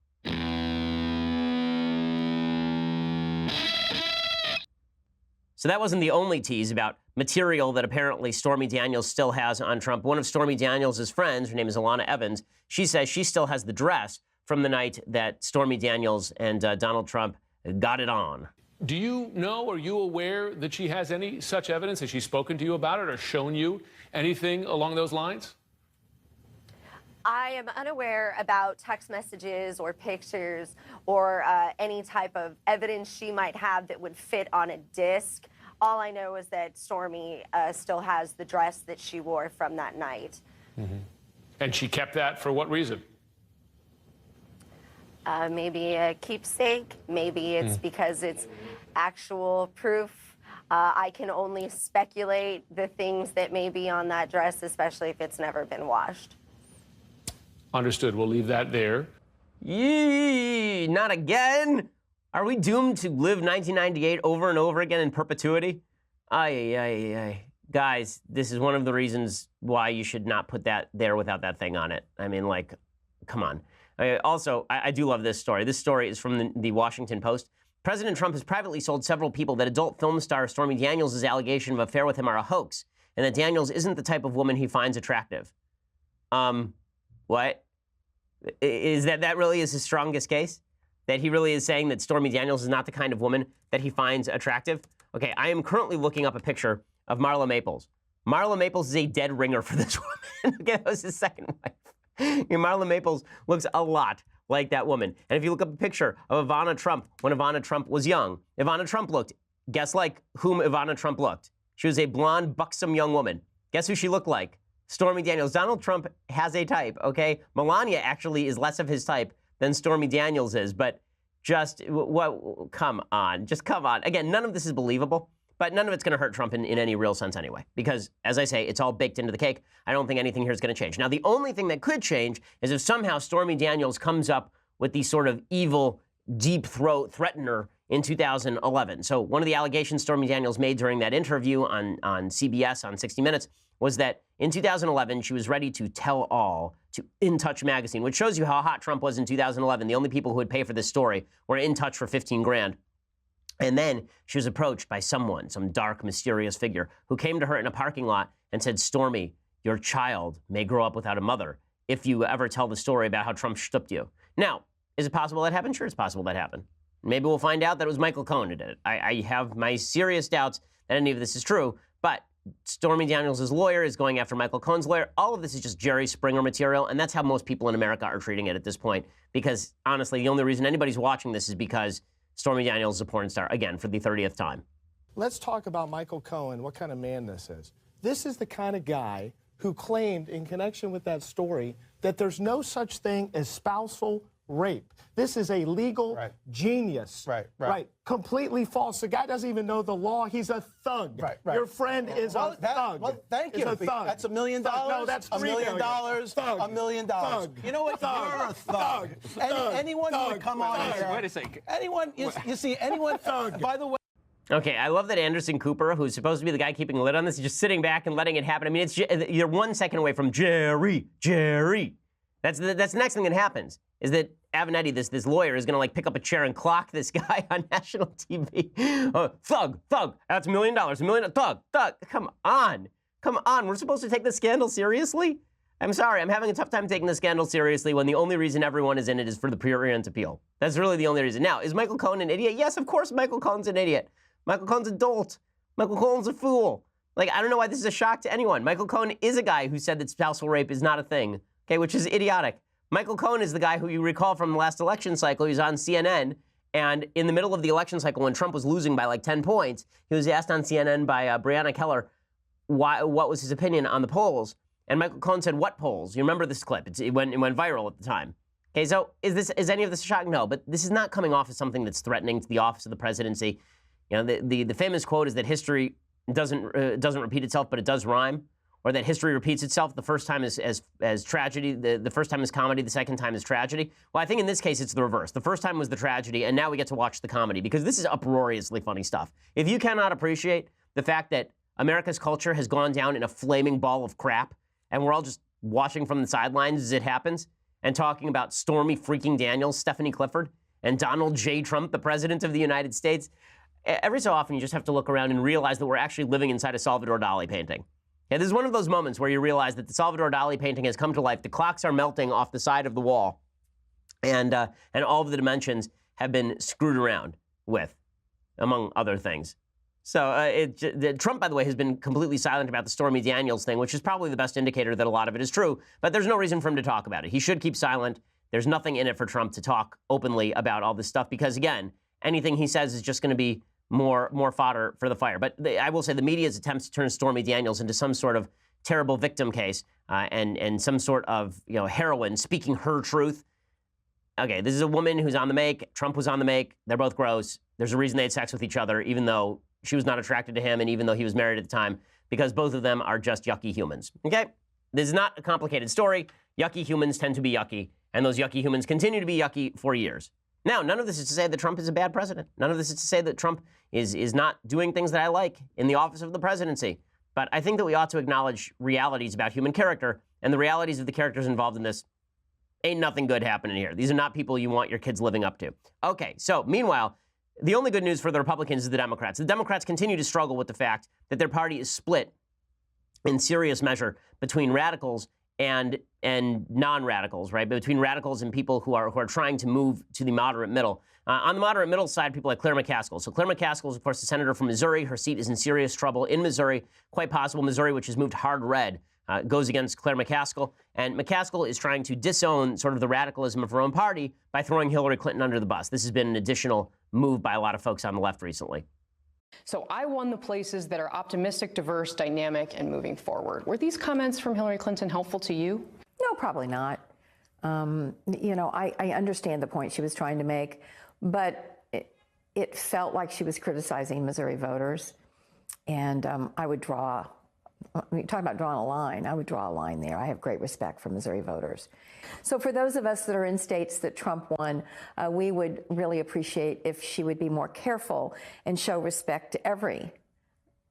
A: So that wasn't the only tease about material that apparently Stormy Daniels still has on Trump. One of Stormy Daniels' friends, her name is Alana Evans, she says she still has the dress from the night that Stormy Daniels and Donald Trump got it on.
H: Do you know, are you aware that she has any such evidence? Has she spoken to you about it or shown you anything along those lines?
I: I am unaware about text messages or pictures or any type of evidence she might have that would fit on a disc. All I know is that Stormy still has the dress that she wore from that night.
H: Mm-hmm. And she kept that for what reason?
I: Maybe a keepsake. Maybe it's because it's actual proof. I can only speculate the things that may be on that dress, especially if it's never been washed.
H: Understood. We'll leave that there.
A: Yee, not again. Are we doomed to live 1998 over and over again in perpetuity? Guys, this is one of the reasons why you should not put that there without that thing on it. I mean, like, come on. Also, I do love this story. This story is from the Washington Post. President Trump has privately sold several people that adult film star Stormy Daniels' allegation of affair with him are a hoax, and that Daniels isn't the type of woman he finds attractive. What? Is that really is his strongest case? That he really is saying that Stormy Daniels is not the kind of woman that he finds attractive? Okay, I am currently looking up a picture of Marla Maples. Marla Maples is a dead ringer for this woman. Okay, that was his second wife. Marla Maples looks a lot like that woman. And if you look up a picture of Ivana Trump when Ivana Trump was young, Ivana Trump looked guess like whom Ivana Trump looked. She was a blonde, buxom young woman. Guess who she looked like? Stormy Daniels. Donald Trump has a type, okay? Melania actually is less of his type than Stormy Daniels is, but just, what? Come on. Just come on. Again, none of this is believable, but none of it's going to hurt Trump in any real sense anyway, because, as I say, it's all baked into the cake. I don't think anything here is going to change. Now, the only thing that could change is if somehow Stormy Daniels comes up with the sort of evil, deep throat threatener in 2011. So one of the allegations Stormy Daniels made during that interview on CBS, on 60 Minutes, was that in 2011, she was ready to tell all to In Touch magazine, which shows you how hot Trump was in 2011. The only people who would pay for this story were In Touch for 15 grand. And then she was approached by someone, some dark, mysterious figure, who came to her in a parking lot and said, Stormy, your child may grow up without a mother if you ever tell the story about how Trump stooped you. Now, is it possible that happened? Sure, it's possible that happened. Maybe we'll find out that it was Michael Cohen who did it. I have my serious doubts that any of this is true, but Stormy Daniels' lawyer is going after Michael Cohen's lawyer. All of this is just Jerry Springer material, and that's how most people in America are treating it at this point, because honestly, the only reason anybody's watching this is because Stormy Daniels is a porn star, again, for the 30th time.
G: Let's talk about Michael Cohen, what kind of man this is. This is the kind of guy who claimed in connection with that story that there's no such thing as spousal rape. This is a legal genius. Right. Completely false. The guy doesn't even know the law. He's a thug. Right. Your friend is a thug.
E: Well, thank you.
G: A thug.
E: That's $1 million.
G: No, that's $3 million.
E: Thug. $1 million.
G: Thug.
E: You know what? You're a thug. Anyone who would come on here.
H: Wait a second.
E: Anyone, you see, anyone, thug. By the way.
A: Okay, I love that Anderson Cooper, who's supposed to be the guy keeping a lid on this, is just sitting back and letting it happen. I mean, you're 1 second away from Jerry. That's the next thing that happens, is that Avenatti, this lawyer, is going to like pick up a chair and clock this guy on national TV. Thug, that's $1 million, thug. Come on. We're supposed to take this scandal seriously? I'm sorry, I'm having a tough time taking this scandal seriously when the only reason everyone is in it is for the prurient appeal. That's really the only reason. Now, is Michael Cohen an idiot? Yes, of course Michael Cohen's an idiot. Michael Cohen's a dolt. Michael Cohen's a fool. Like, I don't know why this is a shock to anyone. Michael Cohen is a guy who said that spousal rape is not a thing, okay, which is idiotic. Michael Cohen is the guy who you recall from the last election cycle. He was on CNN, and in the middle of the election cycle, when Trump was losing by like 10 points, he was asked on CNN by Breonna Keller what was his opinion on the polls. And Michael Cohen said, what polls? You remember this clip. It went viral at the time. Okay, so is any of this a shock? No, but this is not coming off as something that's threatening to the office of the presidency. You know, the famous quote is that history doesn't repeat itself, but it does rhyme. Or that history repeats itself. The first time is as tragedy, the first time is comedy, the second time is tragedy. Well, I think in this case it's the reverse. The first time was the tragedy, and now we get to watch the comedy, because this is uproariously funny stuff. If you cannot appreciate the fact that America's culture has gone down in a flaming ball of crap, and we're all just watching from the sidelines as it happens, and talking about Stormy freaking Daniels, Stephanie Clifford, and Donald J. Trump, the President of the United States, every so often you just have to look around and realize that we're actually living inside a Salvador Dali painting. Yeah, this is one of those moments where you realize that the Salvador Dali painting has come to life. The clocks are melting off the side of the wall, and all of the dimensions have been screwed around with, among other things. So Trump, by the way, has been completely silent about the Stormy Daniels thing, which is probably the best indicator that a lot of it is true. But there's no reason for him to talk about it. He should keep silent. There's nothing in it for Trump to talk openly about all this stuff, because, again, anything he says is just going to be more fodder for the fire. But I will say the media's attempts to turn Stormy Daniels into some sort of terrible victim case and some sort of heroine speaking her truth. Okay, this is a woman who's on the make. Trump was on the make. They're both gross. There's a reason they had sex with each other, even though she was not attracted to him and even though he was married at the time, because both of them are just yucky humans. Okay? This is not a complicated story. Yucky humans tend to be yucky, and those yucky humans continue to be yucky for years. Now, none of this is to say that Trump is a bad president. None of this is to say that Trump is not doing things that I like in the office of the presidency. But I think that we ought to acknowledge realities about human character, and the realities of the characters involved in this ain't nothing good happening here. These are not people you want your kids living up to. Okay, so meanwhile, the only good news for the Republicans is the Democrats. The Democrats continue to struggle with the fact that their party is split in serious measure between radicals and non-radicals, right? Between radicals and people who are trying to move to the moderate middle. On the moderate middle side, people like Claire McCaskill. So Claire McCaskill is, of course, the senator from Missouri. Her seat is in serious trouble in Missouri. Quite possible Missouri, which has moved hard red, goes against Claire McCaskill. And McCaskill is trying to disown sort of the radicalism of her own party by throwing Hillary Clinton under the bus. This has been an additional move by a lot of folks on the left recently.
J: So I won the places that are optimistic, diverse, dynamic, and moving forward. Were these comments from Hillary Clinton helpful to you?
K: No, probably not. You know, I understand the point she was trying to make, but it felt like she was criticizing Missouri voters. And I would draw, I mean, talking about drawing a line, I would draw a line there. I have great respect for Missouri voters. So for those of us that are in states that Trump won, we would really appreciate if she would be more careful and show respect to every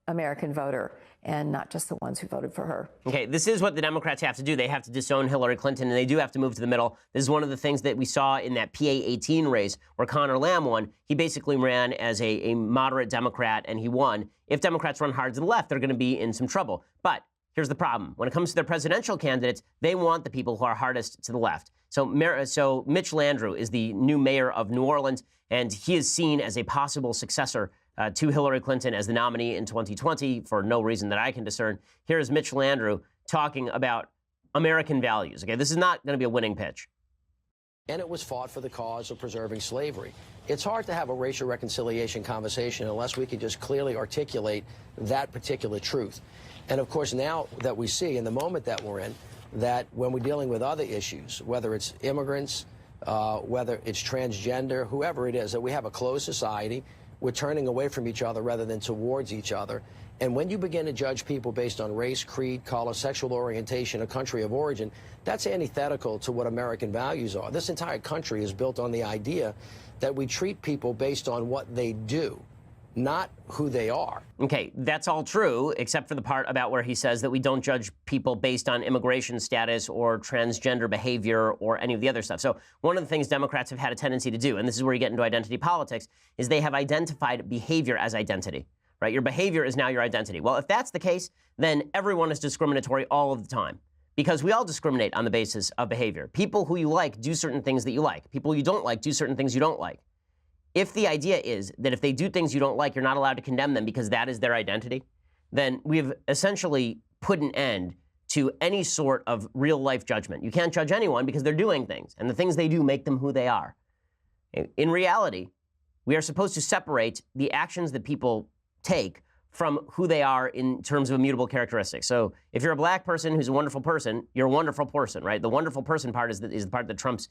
K: American voter and not just the ones who voted for her.
A: Okay, this is what the Democrats have to do. They have to disown Hillary Clinton, and they do have to move to the middle. This is one of the things that we saw in that PA 18 race where Conor Lamb won. He basically ran as a moderate Democrat, and he won. If Democrats run hard to the left, they're going to be in some trouble. But here's the problem. When it comes to their presidential candidates, they want the people who are hardest to the left. So Mitch Landrieu is the new mayor of New Orleans, and he is seen as a possible successor to Hillary Clinton as the nominee in 2020 for no reason that I can discern. Here's Mitch Landrieu talking about American values. Okay, this is not going to be a winning pitch.
L: And it was fought for the cause of preserving slavery. It's hard to have a racial reconciliation conversation unless we can just clearly articulate that particular truth. And of course, now that we see in the moment that we're in, that when we're dealing with other issues, whether it's immigrants, whether it's transgender, whoever it is, that we have a closed society. We're turning away from each other rather than towards each other. And when you begin to judge people based on race, creed, color, sexual orientation, or country of origin, that's antithetical to what American values are. This entire country is built on the idea that we treat people based on what they do, not who they are.
A: Okay, that's all true, except for the part about where he says that we don't judge people based on immigration status or transgender behavior or any of the other stuff. So one of the things Democrats have had a tendency to do, and this is where you get into identity politics, is they have identified behavior as identity, right? Your behavior is now your identity. Well, if that's the case, then everyone is discriminatory all of the time, because we all discriminate on the basis of behavior. People who you like do certain things that you like. People you don't like do certain things you don't like. If the idea is that if they do things you don't like, you're not allowed to condemn them because that is their identity, then we've essentially put an end to any sort of real life judgment. You can't judge anyone because they're doing things, and the things they do make them who they are. In reality, we are supposed to separate the actions that people take from who they are in terms of immutable characteristics. So if you're a black person who's a wonderful person, you're a wonderful person, right? The wonderful person part is the part that trumps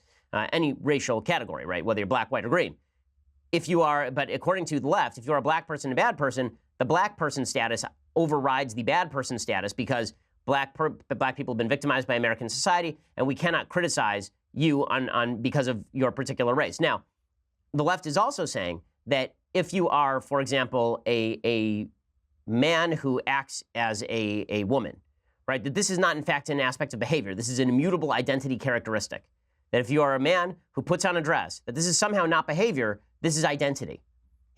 A: any racial category, right? Whether you're black, white, or green. If you are, but according to the left, if you're a black person and a bad person, the black person status overrides the bad person status because black people have been victimized by American society, and we cannot criticize you because of your particular race. Now, the left is also saying that if you are, for example, a man who acts as a woman, right, that this is not in fact an aspect of behavior. This is an immutable identity characteristic. That if you are a man who puts on a dress, that this is somehow not behavior, this is identity.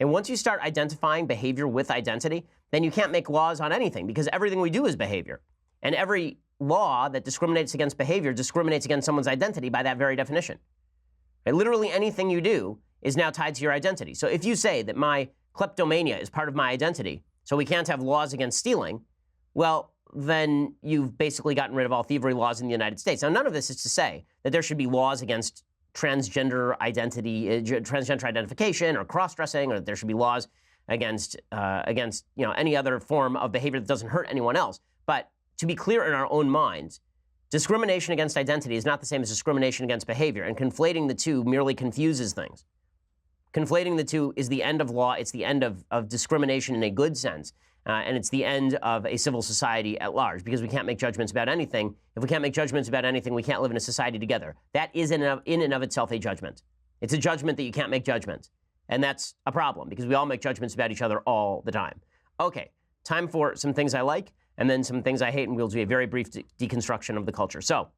A: And once you start identifying behavior with identity, then you can't make laws on anything because everything we do is behavior. And every law that discriminates against behavior discriminates against someone's identity by that very definition. And literally anything you do is now tied to your identity. So if you say that my kleptomania is part of my identity, so we can't have laws against stealing, well, then you've basically gotten rid of all thievery laws in the United States. Now, none of this is to say that there should be laws against transgender identity, transgender identification or cross-dressing, or that there should be laws against any other form of behavior that doesn't hurt anyone else. But to be clear in our own minds, discrimination against identity is not the same as discrimination against behavior, and conflating the two merely confuses things. Conflating the two is the end of law. It's the end of discrimination in a good sense. And it's the end of a civil society at large, because we can't make judgments about anything. If we can't make judgments about anything, we can't live in a society together. That is in and of itself a judgment. It's a judgment that you can't make judgments. And that's a problem, because we all make judgments about each other all the time. Okay, time for some things I like, and then some things I hate, and we'll do a very brief deconstruction of the culture. So,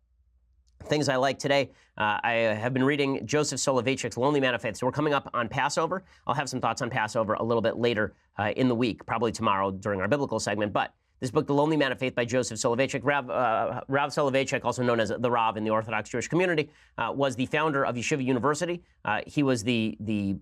A: things I like today, I have been reading Joseph Soloveitchik's Lonely Man of Faith. So we're coming up on Passover. I'll have some thoughts on Passover a little bit later in the week, probably tomorrow during our biblical segment. But this book, The Lonely Man of Faith by Joseph Soloveitchik, Rav Soloveitchik, also known as the Rav in the Orthodox Jewish community, was the founder of Yeshiva University. He was the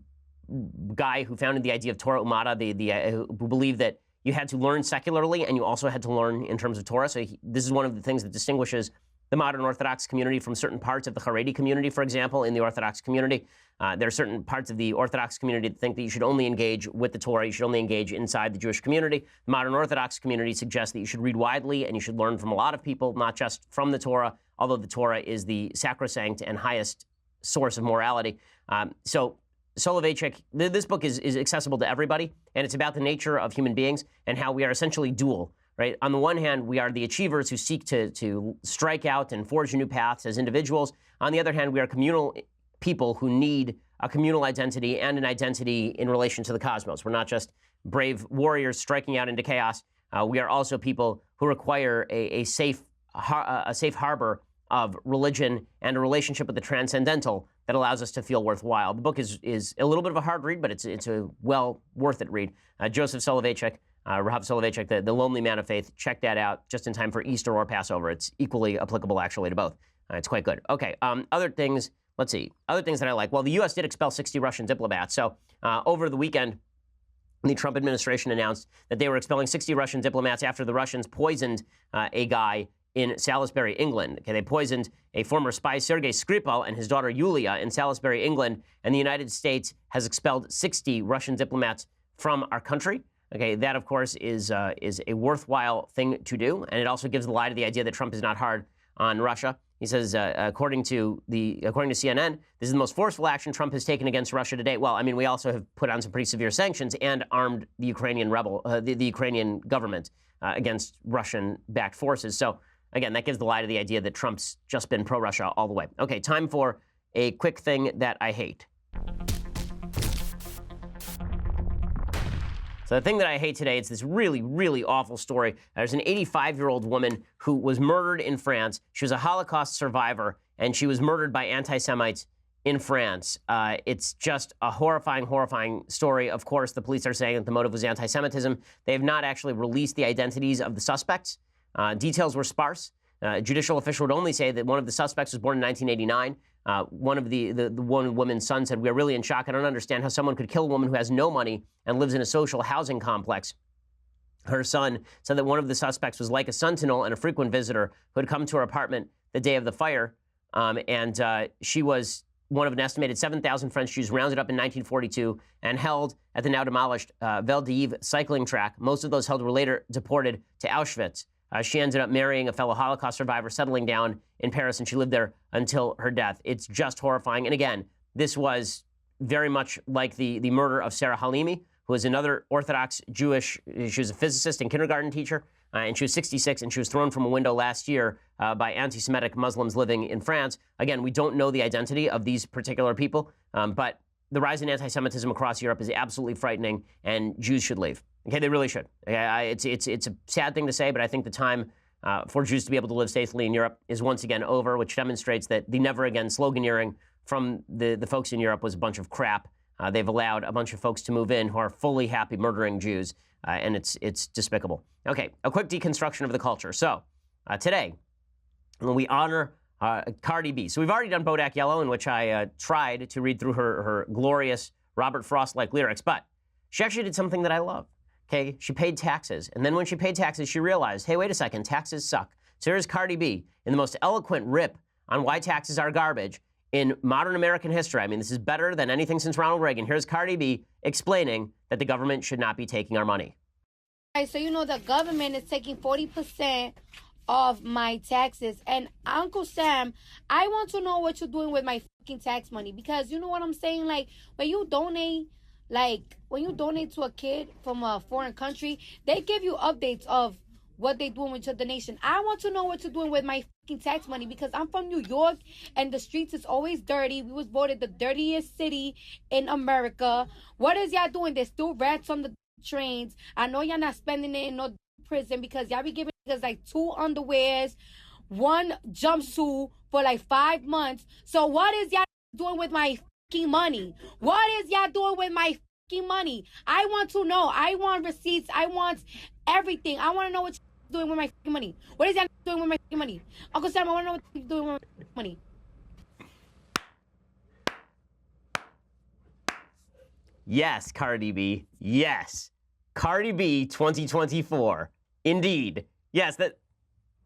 A: guy who founded the idea of Torah Umada, who believed that you had to learn secularly and you also had to learn in terms of Torah. So this is one of the things that distinguishes the modern Orthodox community from certain parts of the Haredi community, for example, in the Orthodox community. There are certain parts of the Orthodox community that think that you should only engage with the Torah, you should only engage inside the Jewish community. The modern Orthodox community suggests that you should read widely and you should learn from a lot of people, not just from the Torah, although the Torah is the sacrosanct and highest source of morality. So Soloveitchik, this book is accessible to everybody, and it's about the nature of human beings and how we are essentially dual. Right? On the one hand, we are the achievers who seek to strike out and forge new paths as individuals. On the other hand, we are communal people who need a communal identity and an identity in relation to the cosmos. We're not just brave warriors striking out into chaos. We are also people who require a safe harbor of religion and a relationship with the transcendental that allows us to feel worthwhile. The book is a little bit of a hard read, but it's a well worth it read. Joseph Soloveitchik, Rahav Soloveitchik, the Lonely Man of Faith. Check that out just in time for Easter or Passover. It's equally applicable, actually, to both. It's quite good. Okay, other things, let's see. Other things that I like. Well, the U.S. did expel 60 Russian diplomats. So over the weekend, the Trump administration announced that they were expelling 60 Russian diplomats after the Russians poisoned a guy in Salisbury, England. Okay, they poisoned a former spy, Sergei Skripal, and his daughter Yulia in Salisbury, England. And the United States has expelled 60 Russian diplomats from our country. Okay, that, of course, is a worthwhile thing to do, and it also gives the lie to the idea that Trump is not hard on Russia. He says, according to CNN, this is the most forceful action Trump has taken against Russia to date. Well, I mean, we also have put on some pretty severe sanctions and armed the Ukrainian the Ukrainian government against Russian-backed forces. So, again, that gives the lie to the idea that Trump's just been pro-Russia all the way. Okay, time for a quick thing that I hate. So the thing that I hate today, it's this really, really awful story. There's an 85-year-old woman who was murdered in France. She was a Holocaust survivor, and she was murdered by anti-Semites in France. It's just a horrifying, horrifying story. Of course, the police are saying that the motive was anti-Semitism. They have not actually released the identities of the suspects. Details were sparse. A judicial official would only say that one of the suspects was born in 1989. One of the one woman's son said, "We are really in shock. I don't understand how someone could kill a woman who has no money and lives in a social housing complex." Her son said that one of the suspects was like a sentinel and a frequent visitor who had come to her apartment the day of the fire. She was one of an estimated 7,000 French Jews rounded up in 1942 and held at the now demolished Vel d'Yves cycling track. Most of those held were later deported to Auschwitz. She ended up marrying a fellow Holocaust survivor, settling down in Paris, and she lived there until her death. It's just horrifying. And again, this was very much like the murder of Sarah Halimi, who was another Orthodox Jewish. She was a physicist and kindergarten teacher, and she was 66, and she was thrown from a window last year by anti-Semitic Muslims living in France. Again, we don't know the identity of these particular people, but the rise in anti-Semitism across Europe is absolutely frightening, and Jews should leave. Okay, they really should. It's a sad thing to say, but I think the time for Jews to be able to live safely in Europe is once again over, which demonstrates that the never again sloganeering from the folks in Europe was a bunch of crap. They've allowed a bunch of folks to move in who are fully happy murdering Jews, and it's despicable. Okay, a quick deconstruction of the culture. So today, we honor Cardi B. So we've already done Bodak Yellow, in which I tried to read through her glorious Robert Frost-like lyrics, but she actually did something that I love. Okay, she paid taxes. And then when she paid taxes, she realized, hey, wait a second, taxes suck. So here's Cardi B in the most eloquent rip on why taxes are garbage in modern American history. I mean, this is better than anything since Ronald Reagan. Here's Cardi B explaining that the government should not be taking our money.
M: So, you know, the government is taking 40% of my taxes. And Uncle Sam, I want to know what you're doing with my fucking tax money. Because you know what I'm saying? Like, when you donate to a kid from a foreign country, they give you updates of what they're doing with your donation. I want to know what you're doing with my fucking tax money, because I'm from New York and the streets is always dirty. We was voted the dirtiest city in America. What is y'all doing? There's still rats on the trains. I know y'all not spending it in no prison, because y'all be giving niggas like 2 underwears, 1 jumpsuit for like 5 months. So what is y'all doing with my fucking money? What is y'all doing with my fucking money? I want to know. I want receipts. I want everything. I want to know what you're doing with my fucking money. What is y'all doing with my fucking money? Uncle Sam, I want to know what you're doing with my money.
A: Yes, Cardi B. Yes. Cardi B 2024. Indeed. Yes, that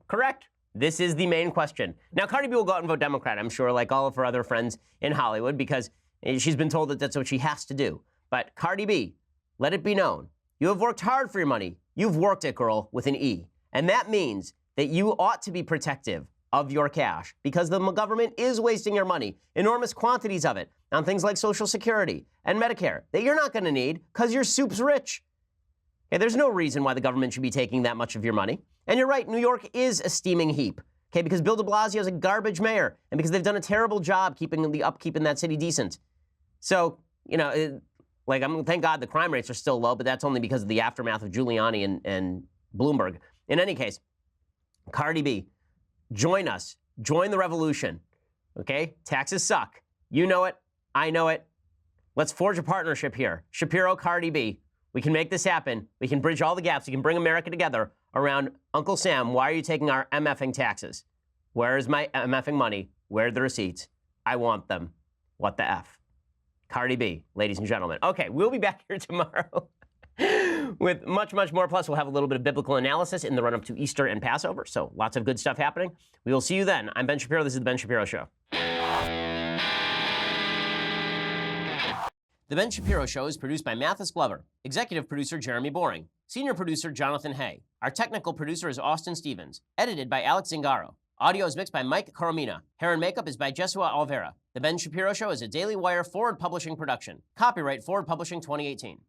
A: correct. This is the main question. Now, Cardi B will go out and vote Democrat, I'm sure, like all of her other friends in Hollywood, because she's been told that that's what she has to do. But Cardi B, let it be known, you have worked hard for your money. You've worked it, girl, with an E. And that means that you ought to be protective of your cash because the government is wasting your money, enormous quantities of it, on things like Social Security and Medicare that you're not going to need because your soup's rich. Okay, there's no reason why the government should be taking that much of your money. And you're right, New York is a steaming heap. Okay, because Bill de Blasio is a garbage mayor and because they've done a terrible job keeping the upkeep in that city decent. So, you know, thank God the crime rates are still low, but that's only because of the aftermath of Giuliani and Bloomberg. In any case, Cardi B, join us. Join the revolution. Okay? Taxes suck. You know it. I know it. Let's forge a partnership here. Shapiro, Cardi B. We can make this happen. We can bridge all the gaps. We can bring America together around Uncle Sam. Why are you taking our MFing taxes? Where is my MFing money? Where are the receipts? I want them. What the F? Cardi B, ladies and gentlemen. Okay, we'll be back here tomorrow with much, much more. Plus, we'll have a little bit of biblical analysis in the run-up to Easter and Passover. So lots of good stuff happening. We will see you then. I'm Ben Shapiro. This is The Ben Shapiro Show. The Ben Shapiro Show is produced by Mathis Glover, executive producer Jeremy Boring, senior producer Jonathan Hay. Our technical producer is Austin Stevens, edited by Alex Zingaro. Audio is mixed by Mike Coromina. Hair and makeup is by Jesua Alvera. The Ben Shapiro Show is a Daily Wire Forward Publishing production. Copyright Forward Publishing 2018.